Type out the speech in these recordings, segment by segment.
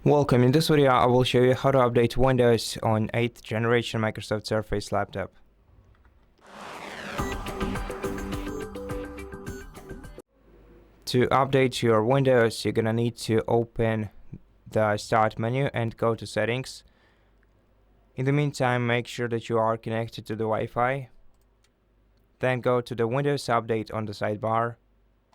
Welcome. In this video, I will show you how to update Windows on 8th generation Microsoft Surface laptop. To update your Windows, you're gonna need to open the Start menu and go to Settings. In the meantime, make sure that you are connected to the Wi-Fi. Then go to the Windows Update on the sidebar.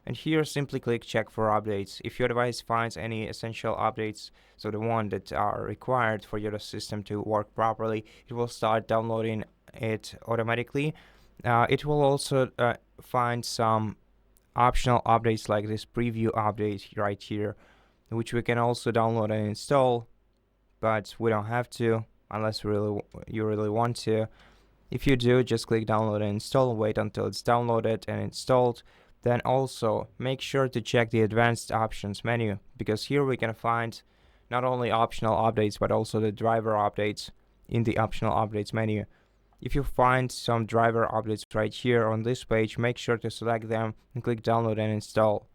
And here simply click check for updates. If your device finds any essential updates, so the one that are required for your system to work properly, it will start downloading it automatically. It will also find some optional updates like this preview update right here, which we can also download and install, but we don't have to unless you really want to. If you do, just click download and install, wait until it's downloaded and installed. Then also make sure to check the advanced options menu, because here we can find not only optional updates but also the driver updates in the optional updates menu. If you find some driver updates right here on this page, make sure to select them and click download and install.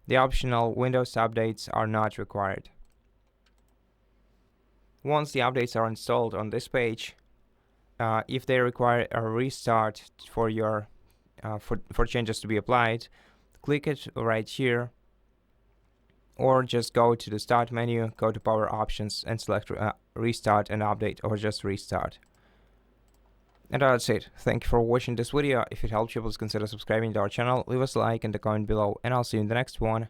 The optional Windows updates are not required. Once the updates are installed on this page, if they require a restart for your for changes to be applied, click it right here, or just go to the Start menu, go to Power Options and select Restart and Update, or just Restart. And that's it. Thank you for watching this video. If it helped you, please consider subscribing to our channel, leave us a like and a comment below, and I'll see you in the next one.